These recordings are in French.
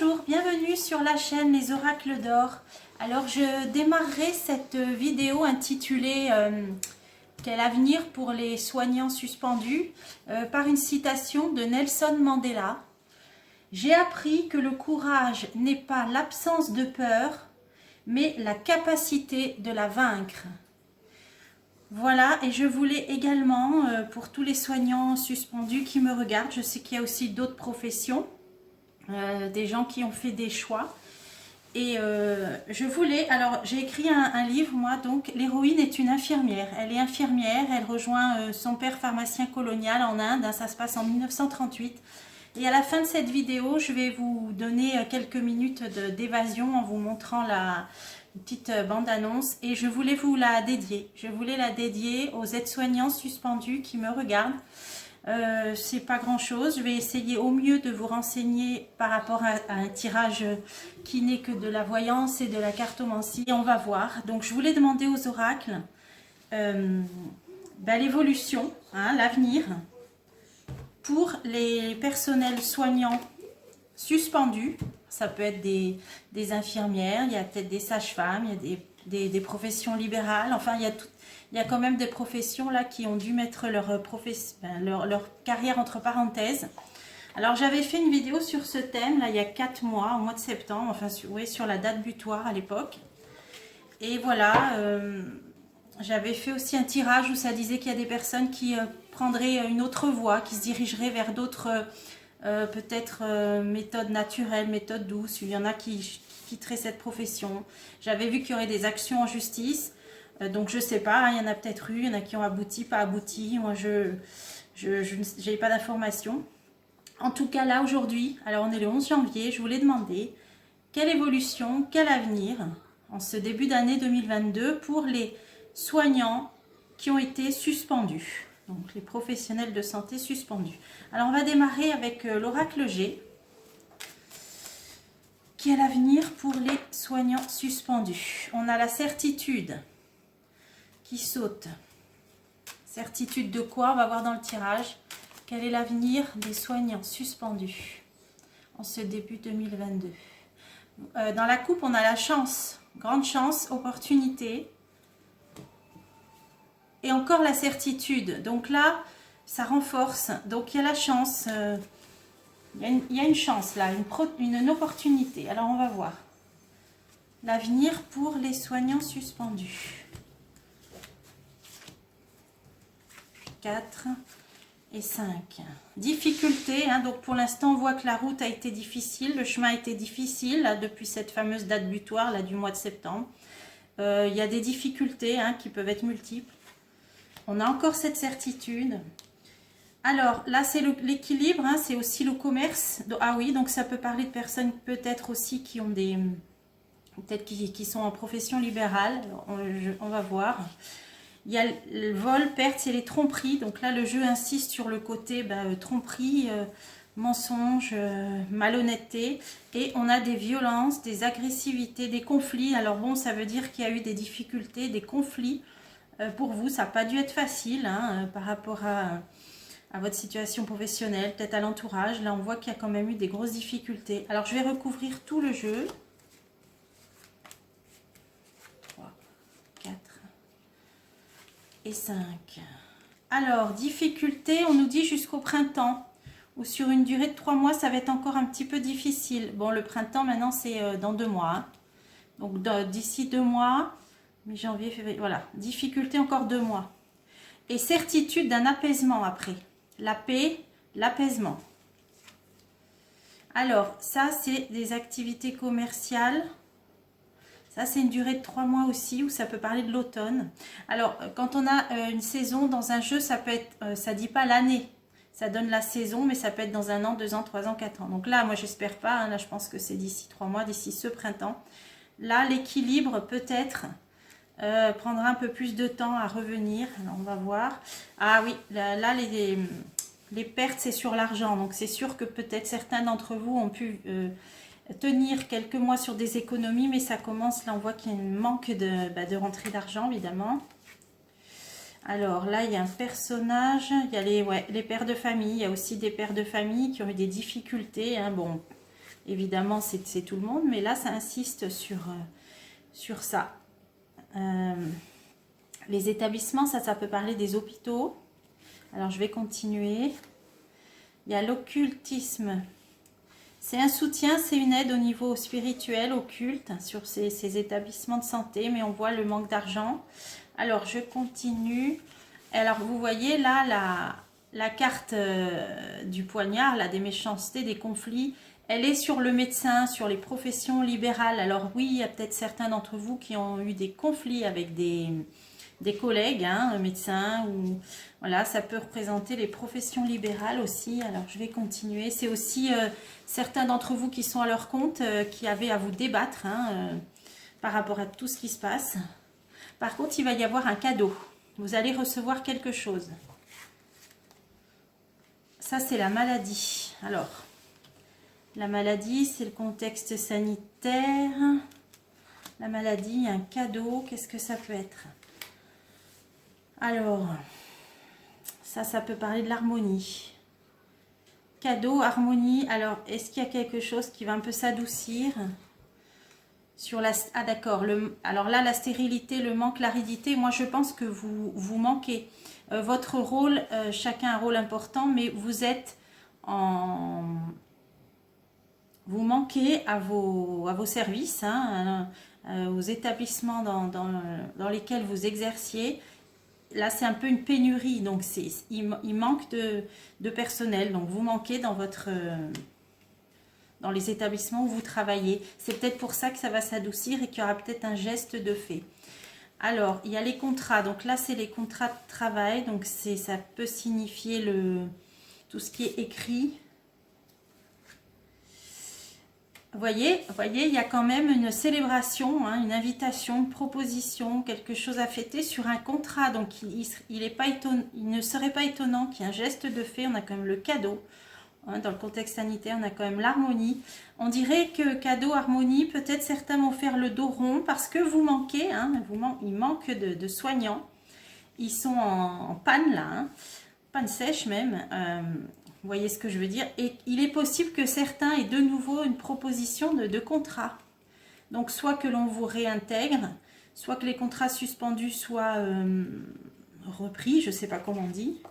Bonjour, bienvenue sur la chaîne Les Oracles d'Or. Alors je démarrerai cette vidéo intitulée Quel avenir pour les soignants suspendus par une citation de Nelson Mandela. J'ai appris que le courage n'est pas l'absence de peur, mais la capacité de la vaincre. Voilà, et je voulais également, pour tous les soignants suspendus qui me regardent, je sais qu'il y a aussi d'autres professions, des gens qui ont fait des choix. Et je voulais, alors j'ai écrit un livre, moi, donc l'héroïne est une infirmière. Elle est infirmière, elle rejoint son père pharmacien colonial en Inde, hein, ça se passe en 1938. Et à la fin de cette vidéo, je vais vous donner quelques minutes d'évasion en vous montrant la petite bande-annonce. Et je voulais vous la dédier. Je voulais la dédier aux aides-soignants suspendus qui me regardent. C'est pas grand chose, je vais essayer au mieux de vous renseigner par rapport à un tirage qui n'est que de la voyance et de la cartomancie, et on va voir. Donc je voulais demander aux oracles l'évolution, hein, l'avenir pour les personnels soignants suspendus. Ça peut être des infirmières, il y a peut-être des sages-femmes, il y a des professions libérales, enfin il y a quand même des professions là qui ont dû mettre leur carrière entre parenthèses. Alors j'avais fait une vidéo sur ce thème là il y a 4 mois, au mois de septembre, enfin oui, sur la date butoir à l'époque. Et voilà, j'avais fait aussi un tirage où ça disait qu'il y a des personnes qui prendraient une autre voie, qui se dirigeraient vers d'autres peut-être méthodes naturelles, méthodes douces. Il y en a qui quitteraient cette profession. J'avais vu qu'il y aurait des actions en justice. Donc je ne sais pas, hein, il y en a peut-être eu, il y en a qui ont abouti, pas abouti. Moi je n'ai pas d'informations. En tout cas là aujourd'hui, alors on est le 11 janvier, je voulais demander quelle évolution, quel avenir en ce début d'année 2022 pour les soignants qui ont été suspendus. Donc les professionnels de santé suspendus. Alors on va démarrer avec l'oracle G. Quel avenir pour les soignants suspendus? On a la certitude qui saute. Certitude de quoi? On va voir dans le tirage. Quel est l'avenir des soignants suspendus en ce début 2022? Dans la coupe, on a la chance, grande chance, opportunité. Et encore la certitude. Donc là, ça renforce. Donc il y a la chance. Il y a une chance là, une opportunité. Alors on va voir. L'avenir pour les soignants suspendus. 4 et 5. Difficulté, hein, donc pour l'instant on voit que la route a été difficile, le chemin a été difficile là, depuis cette fameuse date butoir là, du mois de septembre. Il y a des difficultés hein, qui peuvent être multiples. On a encore cette certitude. Alors là c'est l'équilibre, hein, c'est aussi le commerce. Ah oui, donc ça peut parler de personnes peut-être aussi qui ont des... peut-être qui sont en profession libérale, on va voir. Il y a le vol, perte, c'est les tromperies. Donc là, le jeu insiste sur le côté tromperie, mensonge, malhonnêteté. Et on a des violences, des agressivités, des conflits. Alors bon, ça veut dire qu'il y a eu des difficultés, des conflits. Pour vous, ça n'a pas dû être facile hein, par rapport à votre situation professionnelle, peut-être à l'entourage. Là, on voit qu'il y a quand même eu des grosses difficultés. Alors, je vais recouvrir tout le jeu. 3, 4... et 5. Alors, difficulté, on nous dit jusqu'au printemps. Ou sur une durée de 3 mois, ça va être encore un petit peu difficile. Bon, le printemps, maintenant, c'est dans 2 mois. Hein. Donc, d'ici 2 mois, mi-janvier, février, voilà. Difficulté, encore 2 mois. Et certitude d'un apaisement après. La paix, l'apaisement. Alors, ça, c'est des activités commerciales. Ça, c'est une durée de 3 mois aussi, où ça peut parler de l'automne. Alors, quand on a une saison dans un jeu, ça peut être, ça dit pas l'année. Ça donne la saison, mais ça peut être dans 1 an, 2 ans, 3 ans, 4 ans. Donc là, moi, j'espère pas. Hein, là, je pense que c'est d'ici 3 mois, d'ici ce printemps. Là, l'équilibre, peut-être, prendra un peu plus de temps à revenir. Alors, on va voir. Ah oui, là les pertes, c'est sur l'argent. Donc, c'est sûr que peut-être certains d'entre vous ont pu... tenir quelques mois sur des économies, mais ça commence, là on voit qu'il y a un manque de rentrée d'argent évidemment. Alors là il y a un personnage, il y a les pères de famille, il y a aussi des pères de famille qui ont eu des difficultés, hein, bon, évidemment, c'est tout le monde, mais là, ça insiste sur ça. Les établissements, ça peut parler des hôpitaux. Alors, je vais continuer. Il y a l'occultisme. C'est un soutien, c'est une aide au niveau spirituel, occulte, sur ces établissements de santé, mais on voit le manque d'argent. Alors, je continue. Alors, vous voyez là, la carte du poignard, là, des méchancetés, des conflits, elle est sur le médecin, sur les professions libérales. Alors oui, il y a peut-être certains d'entre vous qui ont eu des conflits avec des collègues, hein, médecins, ou voilà, ça peut représenter les professions libérales aussi. Alors je vais continuer. C'est aussi certains d'entre vous qui sont à leur compte, qui avaient à vous débattre hein, par rapport à tout ce qui se passe. Par contre, il va y avoir un cadeau. Vous allez recevoir quelque chose. Ça, c'est la maladie. Alors, la maladie, c'est le contexte sanitaire. La maladie, un cadeau, qu'est-ce que ça peut être? Alors, ça peut parler de l'harmonie. Cadeau, harmonie. Alors, est-ce qu'il y a quelque chose qui va un peu s'adoucir sur la... Ah d'accord, alors là, la stérilité, le manque, l'aridité, moi je pense que vous manquez. Votre rôle, chacun a un rôle important, mais vous êtes en... Vous manquez à vos services, hein, aux établissements dans lesquels vous exerciez. Là, c'est un peu une pénurie, donc il manque de personnel. Donc, vous manquez dans les établissements où vous travaillez. C'est peut-être pour ça que ça va s'adoucir et qu'il y aura peut-être un geste de fait. Alors, il y a les contrats. Donc là, c'est les contrats de travail. Donc, ça peut signifier tout ce qui est écrit. Vous voyez, il y a quand même une célébration, hein, une invitation, une proposition, quelque chose à fêter sur un contrat. Donc, il ne serait pas étonnant qu'il y ait un geste de fait. On a quand même le cadeau. Hein, dans le contexte sanitaire, on a quand même l'harmonie. On dirait que cadeau, harmonie, peut-être certains vont faire le dos rond parce que vous manquez. Hein, il manque de soignants. Ils sont en panne là, hein, panne sèche même. Vous voyez ce que je veux dire? Et il est possible que certains aient de nouveau une proposition de contrat. Donc, soit que l'on vous réintègre, soit que les contrats suspendus soient repris, je ne sais pas comment on dit.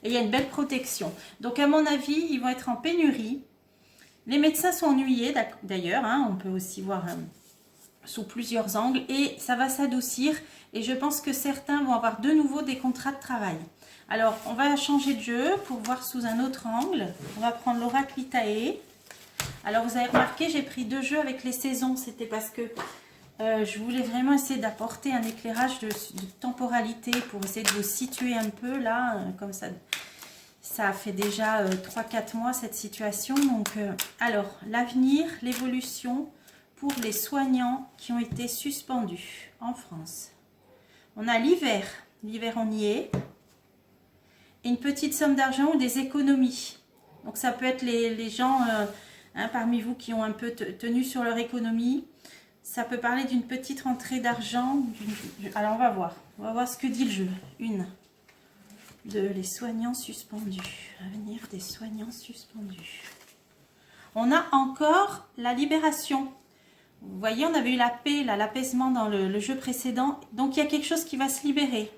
Et il y a une belle protection. Donc, à mon avis, ils vont être en pénurie. Les médecins sont ennuyés, d'ailleurs. Hein, on peut aussi voir sous plusieurs angles. Et ça va s'adoucir. Et je pense que certains vont avoir de nouveau des contrats de travail. Alors, on va changer de jeu pour voir sous un autre angle. On va prendre l'oracle Vitae. Alors, vous avez remarqué, j'ai pris 2 jeux avec les saisons. C'était parce que je voulais vraiment essayer d'apporter un éclairage de temporalité pour essayer de vous situer un peu là. Comme ça, ça fait déjà 3-4 mois cette situation. Donc, alors, l'avenir, l'évolution pour les soignants qui ont été suspendus en France. On a l'hiver. L'hiver, on y est. Et une petite somme d'argent ou des économies. Donc ça peut être les gens hein, parmi vous qui ont un peu tenu sur leur économie. Ça peut parler d'une petite rentrée d'argent. Alors on va voir ce que dit le jeu. Les soignants suspendus. Avenir des soignants suspendus. On a encore la libération. Vous voyez, on avait eu la paix, l'apaisement dans le jeu précédent. Donc il y a quelque chose qui va se libérer.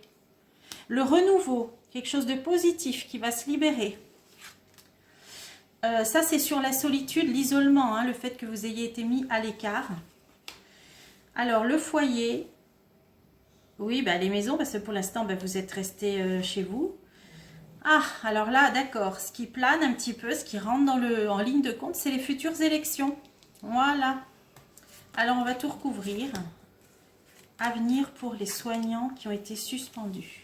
Le renouveau. Quelque chose de positif qui va se libérer. Ça, c'est sur la solitude, l'isolement, hein, le fait que vous ayez été mis à l'écart. Alors, le foyer. Oui, bah, les maisons, parce que pour l'instant, bah, vous êtes resté chez vous. Ah, alors là, d'accord. Ce qui plane un petit peu, ce qui rentre en ligne de compte, c'est les futures élections. Voilà. Alors, on va tout recouvrir. Avenir pour les soignants qui ont été suspendus.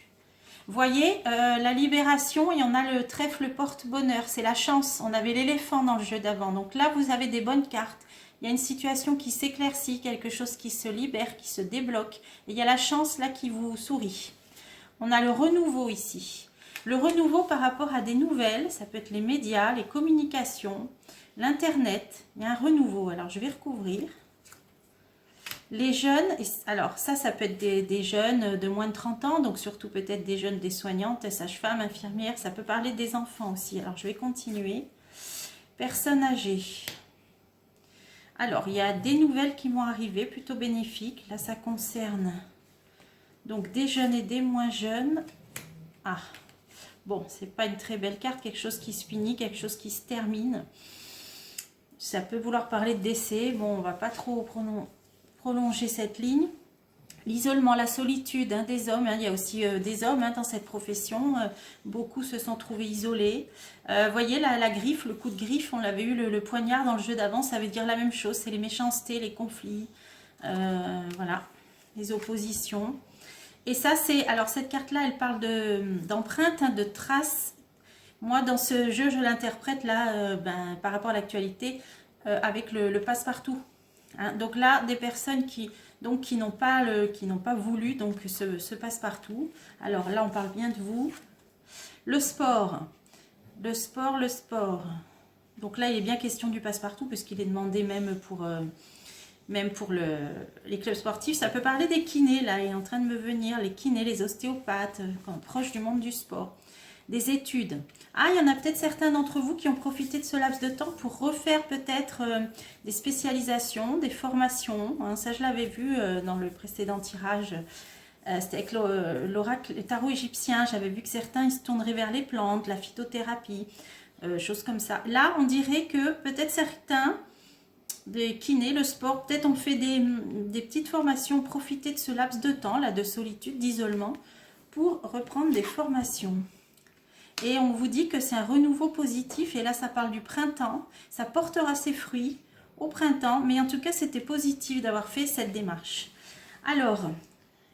Vous voyez, la libération, et on a le trèfle porte-bonheur, c'est la chance. On avait l'éléphant dans le jeu d'avant. Donc là, vous avez des bonnes cartes. Il y a une situation qui s'éclaircit, quelque chose qui se libère, qui se débloque. Et il y a la chance là qui vous sourit. On a le renouveau ici. Le renouveau par rapport à des nouvelles, ça peut être les médias, les communications, l'Internet. Il y a un renouveau. Alors, je vais recouvrir. Les jeunes, alors ça peut être des jeunes de moins de 30 ans, donc surtout peut-être des jeunes, des soignantes, sages-femmes, infirmières, ça peut parler des enfants aussi. Alors je vais continuer. Personnes âgées. Alors, il y a des nouvelles qui vont arriver, plutôt bénéfiques. Là, ça concerne donc des jeunes et des moins jeunes. Ah, bon, c'est pas une très belle carte, quelque chose qui se finit, quelque chose qui se termine. Ça peut vouloir parler de décès. Bon, on va pas trop prolonger cette ligne. L'isolement, la solitude des hommes, il y a aussi des hommes dans cette profession, beaucoup se sont trouvés isolés. Voyez la griffe, le coup de griffe, on l'avait eu, le poignard dans le jeu d'avant, ça veut dire la même chose, c'est les méchancetés, les conflits, voilà, les oppositions. Et ça c'est, alors cette carte-là, elle parle d'empreintes, de traces. Moi dans ce jeu, je l'interprète là, par rapport à l'actualité, avec le passe-partout. Donc là, des personnes qui n'ont pas voulu donc ce passe-partout. Alors là, on parle bien de vous. Le sport. Donc là, il est bien question du passe-partout, puisqu'il est demandé même pour les clubs sportifs. Ça peut parler des kinés, là, il est en train de me venir, les kinés, les ostéopathes, proches du monde du sport. Des études. Ah, il y en a peut-être certains d'entre vous qui ont profité de ce laps de temps pour refaire peut-être des spécialisations, des formations. Ça, je l'avais vu dans le précédent tirage. C'était avec l'oracle, le tarot égyptien. J'avais vu que certains ils se tourneraient vers les plantes, la phytothérapie, choses comme ça. Là, on dirait que peut-être certains des kinés, le sport, peut-être ont fait des petites formations, profiter de ce laps de temps, là, de solitude, d'isolement, pour reprendre des formations. Et on vous dit que c'est un renouveau positif. Et là, ça parle du printemps. Ça portera ses fruits au printemps. Mais en tout cas, c'était positif d'avoir fait cette démarche. Alors,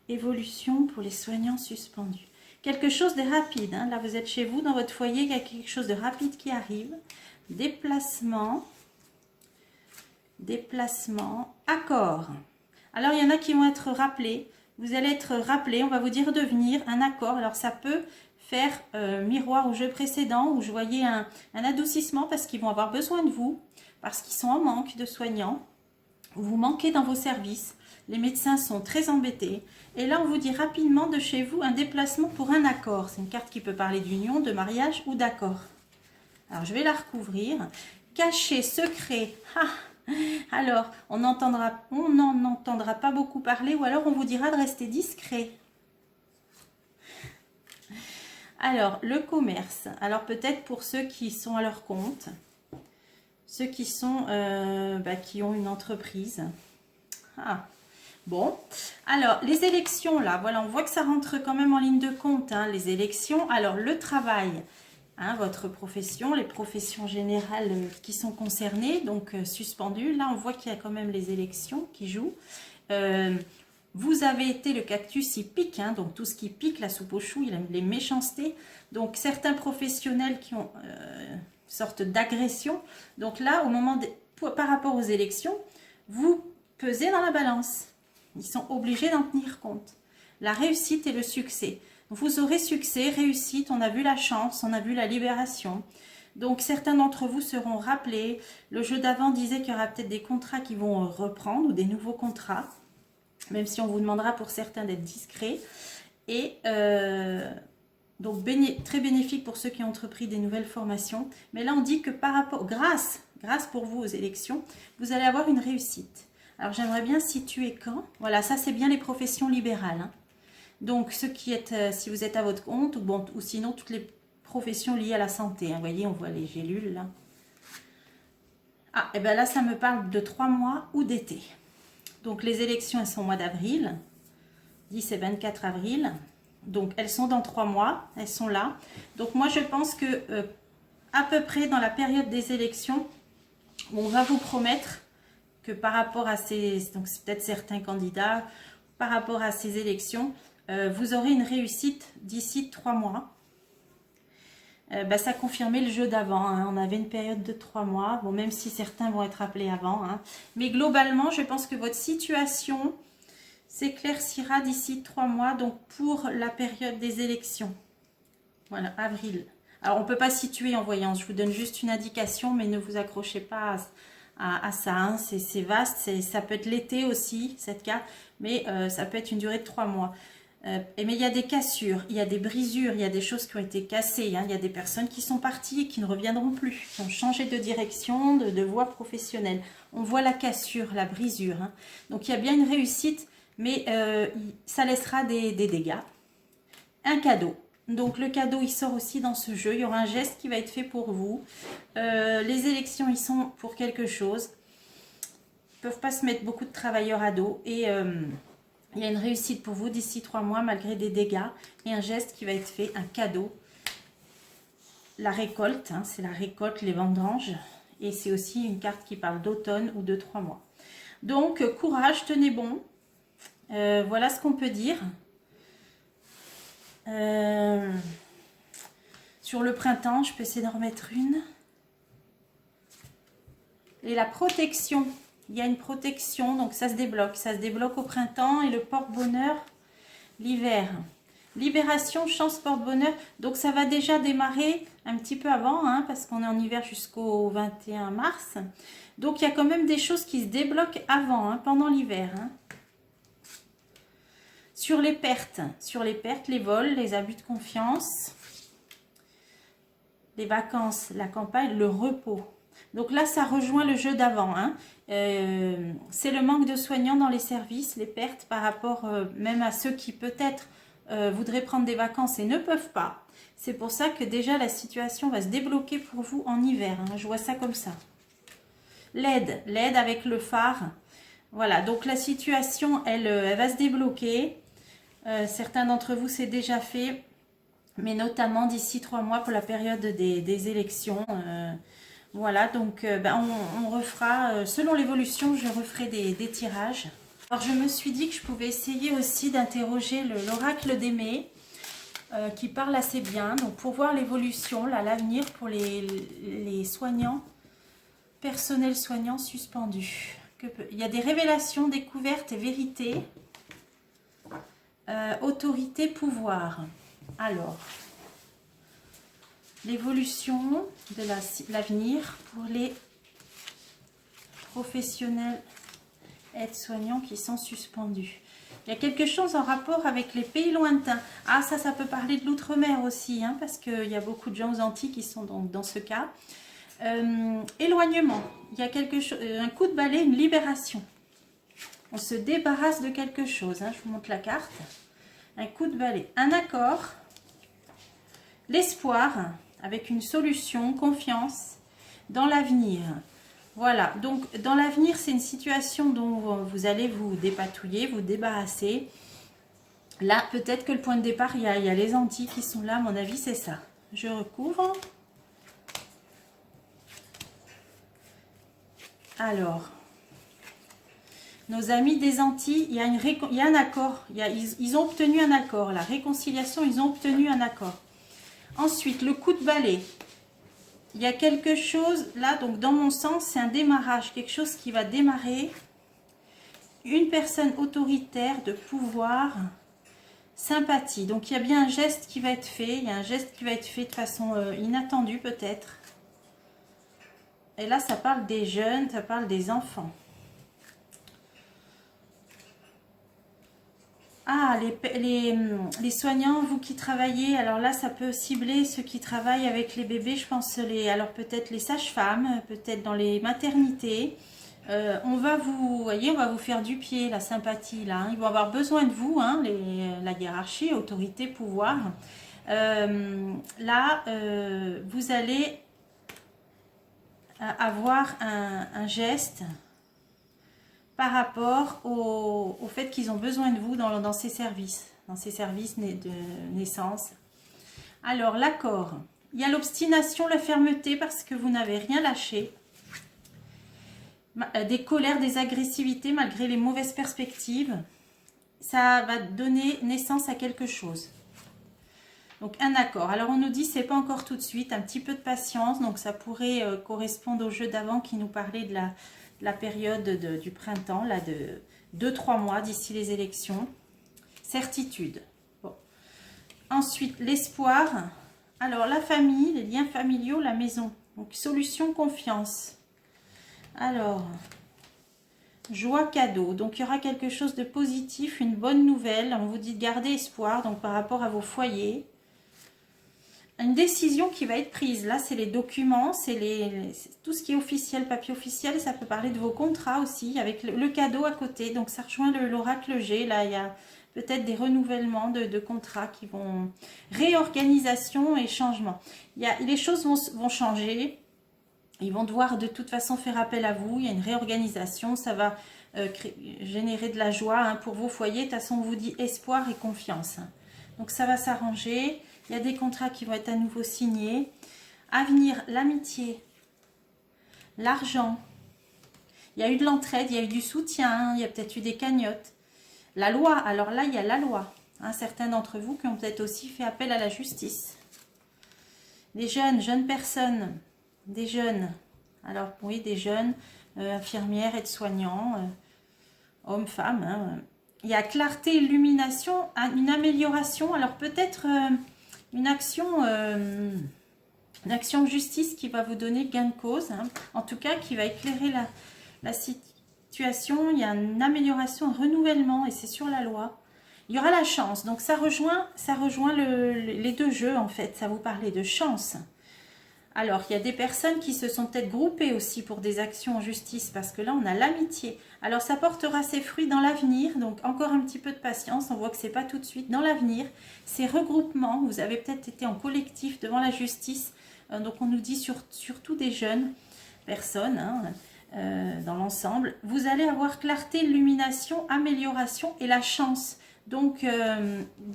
évolution pour les soignants suspendus. Quelque chose de rapide. Là, vous êtes chez vous, dans votre foyer. Il y a quelque chose de rapide qui arrive. Déplacement. Déplacement. Accord. Alors, il y en a qui vont être rappelés. Vous allez être rappelés. On va vous dire de venir. Un accord. Alors, ça peut faire miroir au jeu précédent où je voyais un adoucissement parce qu'ils vont avoir besoin de vous, parce qu'ils sont en manque de soignants, vous manquez dans vos services, les médecins sont très embêtés. Et là, on vous dit rapidement de chez vous un déplacement pour un accord. C'est une carte qui peut parler d'union, de mariage ou d'accord. Alors, je vais la recouvrir. Caché, secret. Alors, on n'en entendra pas beaucoup parler ou alors on vous dira de rester discret. Alors, le commerce. Alors, peut-être pour ceux qui sont à leur compte, ceux qui sont, qui ont une entreprise. Bon. Alors, les élections, là, voilà, on voit que ça rentre quand même en ligne de compte, les élections. Alors, le travail, votre profession, les professions générales qui sont concernées, donc suspendues. Là, on voit qu'il y a quand même les élections qui jouent. Vous avez été le cactus, il pique, donc tout ce qui pique, la soupe aux choux, il a les méchancetés. Donc certains professionnels qui ont une sorte d'agression. Donc là, au moment par rapport aux élections, vous pesez dans la balance. Ils sont obligés d'en tenir compte. La réussite et le succès. Vous aurez succès, réussite, on a vu la chance, on a vu la libération. Donc certains d'entre vous seront rappelés. Le jeu d'avant disait qu'il y aura peut-être des contrats qui vont reprendre ou des nouveaux contrats. Même si on vous demandera pour certains d'être discrets. Et donc très bénéfique pour ceux qui ont entrepris des nouvelles formations. Mais là on dit que par rapport, grâce pour vous aux élections, vous allez avoir une réussite. Alors j'aimerais bien situer quand. Voilà, ça c'est bien les professions libérales. Donc ceux qui êtes, si vous êtes à votre compte, ou sinon toutes les professions liées à la santé. Vous voyez, on voit les gélules là. Et bien là ça me parle de 3 mois ou d'été. Donc, les élections, elles sont au mois d'avril, 10 et 24 avril. Donc, elles sont dans 3 mois, elles sont là. Donc, moi, je pense que à peu près dans la période des élections, on va vous promettre que par rapport à donc c'est peut-être certains candidats, par rapport à ces élections, vous aurez une réussite d'ici 3 mois. Ça confirmait le jeu d'avant. On avait une période de 3 mois. Bon, même si certains vont être appelés avant. Mais globalement, je pense que votre situation s'éclaircira d'ici 3 mois. Donc, pour la période des élections. Voilà, avril. Alors, on ne peut pas situer en voyance. Je vous donne juste une indication, mais ne vous accrochez pas à ça. C'est vaste. Ça peut être l'été aussi, cette carte. Mais ça peut être une durée de 3 mois. Mais il y a des cassures, il y a des brisures, il y a des choses qui ont été cassées. Il y a des personnes qui sont parties et qui ne reviendront plus, qui ont changé de direction, de voie professionnelle. On voit la cassure, la brisure. Hein. Donc, il y a bien une réussite, mais ça laissera des dégâts. Un cadeau. Donc, le cadeau, il sort aussi dans ce jeu. Il y aura un geste qui va être fait pour vous. Les élections, ils sont pour quelque chose. Ils ne peuvent pas se mettre beaucoup de travailleurs à dos. Et il y a une réussite pour vous d'ici 3 mois, malgré des dégâts. Et un geste qui va être fait, un cadeau. La récolte, hein, c'est la récolte, les vendanges. Et c'est aussi une carte qui parle d'automne ou de 3 mois. Donc, courage, tenez bon. Voilà ce qu'on peut dire. Sur le printemps, je peux essayer d'en remettre une. Et la protection. Il y a une protection, donc ça se débloque. Ça se débloque au printemps et le porte-bonheur l'hiver. Libération, chance, porte-bonheur. Donc ça va déjà démarrer un petit peu avant, hein, parce qu'on est en hiver jusqu'au 21 mars. Donc il y a quand même des choses qui se débloquent avant, hein, pendant l'hiver. Hein. Sur les pertes, les vols, les abus de confiance, les vacances, la campagne, le repos. Donc là, ça rejoint le jeu d'avant. Hein. C'est le manque de soignants dans les services, les pertes par rapport même à ceux qui peut-être voudraient prendre des vacances et ne peuvent pas. C'est pour ça que déjà la situation va se débloquer pour vous en hiver. Hein. Je vois ça comme ça. L'aide avec le phare. Voilà, donc la situation, elle va se débloquer. Certains d'entre vous, c'est déjà fait. Mais notamment d'ici 3 mois pour la période des élections. Voilà, donc on refera, selon l'évolution, je referai des tirages. Alors je me suis dit que je pouvais essayer aussi d'interroger l'oracle d'Aimé, qui parle assez bien. Donc pour voir l'évolution, l'avenir pour les soignants, personnels soignants suspendus. Il y a des révélations, découvertes et vérités. Autorité, pouvoir. Alors, l'évolution de l'avenir pour les professionnels aides-soignants qui sont suspendus. Il y a quelque chose en rapport avec les pays lointains. Ah, ça peut parler de l'outre-mer aussi, hein, parce qu'il y a beaucoup de gens aux Antilles qui sont dans ce cas. Éloignement. Il y a quelque chose, un coup de balai, une libération. On se débarrasse de quelque chose. Hein, je vous montre la carte. Un coup de balai. Un accord. L'espoir, avec une solution, confiance dans l'avenir. Voilà, donc dans l'avenir, c'est une situation dont vous allez vous dépatouiller, vous débarrasser. Là, peut-être que le point de départ, il y a les Antilles qui sont là, à mon avis, c'est ça. Je recouvre. Alors, nos amis des Antilles, il y a un accord. Ils ont obtenu un accord. La réconciliation, ils ont obtenu un accord. Ensuite, le coup de balai. Il y a quelque chose, là, donc dans mon sens, c'est un démarrage. Quelque chose qui va démarrer. Une personne autoritaire, de pouvoir, sympathie. Donc, il y a bien un geste qui va être fait. Il y a un geste qui va être fait de façon inattendue, peut-être. Et là, ça parle des jeunes, ça parle des enfants. Ah, les soignants, vous qui travaillez, alors là, ça peut cibler ceux qui travaillent avec les bébés, je pense, alors peut-être les sages-femmes, peut-être dans les maternités. On va vous faire du pied, la sympathie, là. Hein. Ils vont avoir besoin de vous, hein, la hiérarchie, autorité, pouvoir. Là, vous allez avoir un geste par rapport au fait qu'ils ont besoin de vous dans ces services de naissance. Alors, l'accord. Il y a l'obstination, la fermeté parce que vous n'avez rien lâché. Des colères, des agressivités malgré les mauvaises perspectives. Ça va donner naissance à quelque chose. Donc, un accord. Alors, on nous dit c'est pas encore tout de suite, un petit peu de patience. Donc, ça pourrait correspondre au jeu d'avant qui nous parlait de la période du printemps, là, de 2-3 mois d'ici les élections. Certitude. Bon. Ensuite, l'espoir. Alors, la famille, les liens familiaux, la maison. Donc, solution, confiance. Alors, joie, cadeau. Donc, il y aura quelque chose de positif, une bonne nouvelle. On vous dit de garder espoir, donc par rapport à vos foyers. une décision qui va être prise. Là, c'est les documents, c'est tout ce qui est officiel, papier officiel. Ça peut parler de vos contrats aussi, avec le cadeau à côté. Donc, ça rejoint l'oracle G. Là, il y a peut-être des renouvellements de contrats qui vont... Réorganisation et changement. Les choses vont changer. Ils vont devoir de toute façon faire appel à vous. Il y a une réorganisation. Ça va générer de la joie hein, pour vos foyers. De toute façon, on vous dit espoir et confiance. Donc, ça va s'arranger. Il y a des contrats qui vont être à nouveau signés. À venir, l'amitié, l'argent. Il y a eu de l'entraide, il y a eu du soutien, il y a peut-être eu des cagnottes. La loi, alors là, il y a la loi. Hein, certains d'entre vous qui ont peut-être aussi fait appel à la justice. Des jeunes personnes, des jeunes. Alors, oui, des jeunes, infirmières, aides-soignants, hommes, femmes. Hein. Il y a clarté, illumination, une amélioration. Alors, peut-être... une action de justice qui va vous donner gain de cause, hein. En tout cas qui va éclairer la situation. Il y a une amélioration, un renouvellement et c'est sur la loi. Il y aura la chance, donc ça rejoint les deux jeux en fait, ça vous parlait de chance. Alors, il y a des personnes qui se sont peut-être groupées aussi pour des actions en justice parce que là, on a l'amitié. Alors, ça portera ses fruits dans l'avenir. Donc, encore un petit peu de patience. On voit que ce n'est pas tout de suite. Dans l'avenir, ces regroupements, vous avez peut-être été en collectif devant la justice. Donc, on nous dit surtout des jeunes personnes hein, dans l'ensemble. Vous allez avoir clarté, illumination, amélioration et la chance. Donc,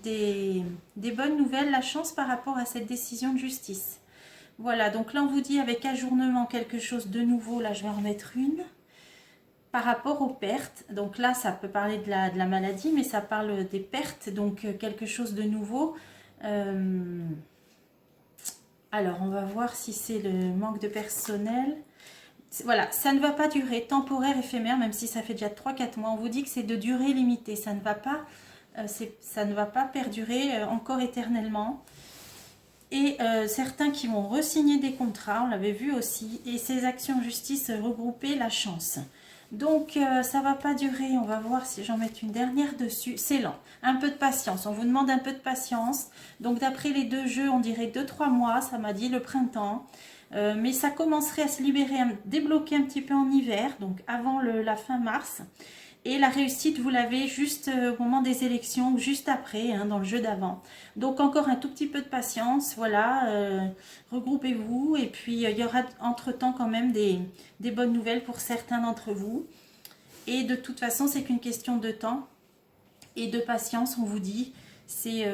des bonnes nouvelles, la chance par rapport à cette décision de justice. Voilà, donc là on vous dit avec ajournement quelque chose de nouveau, là je vais en remettre une, par rapport aux pertes. Donc là ça peut parler de la maladie, mais ça parle des pertes, donc quelque chose de nouveau. Alors on va voir si c'est le manque de personnel. Voilà, ça ne va pas durer, temporaire, éphémère, même si ça fait déjà 3-4 mois. On vous dit que c'est de durée limitée, ça ne va pas perdurer encore éternellement. Et certains qui vont re-signer des contrats, on l'avait vu aussi, et ces actions en justice regroupées, la chance. Donc ça va pas durer, on va voir si j'en mets une dernière dessus. C'est lent, un peu de patience, on vous demande un peu de patience. Donc d'après les deux jeux, on dirait 2-3 mois, ça m'a dit le printemps. Mais ça commencerait à se libérer, débloquer un petit peu en hiver, donc avant la fin mars. Et la réussite, vous l'avez juste au moment des élections, juste après, hein, dans le jeu d'avant. Donc encore un tout petit peu de patience, voilà, regroupez-vous. Et puis il y aura entre-temps quand même des bonnes nouvelles pour certains d'entre vous. Et de toute façon, c'est qu'une question de temps et de patience, on vous dit. C'est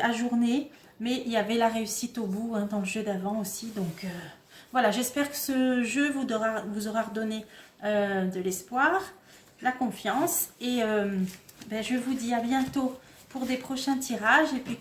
ajourné, mais il y avait la réussite au bout hein, dans le jeu d'avant aussi. Donc voilà, j'espère que ce jeu vous aura redonné de l'espoir, la confiance et je vous dis à bientôt pour des prochains tirages et puis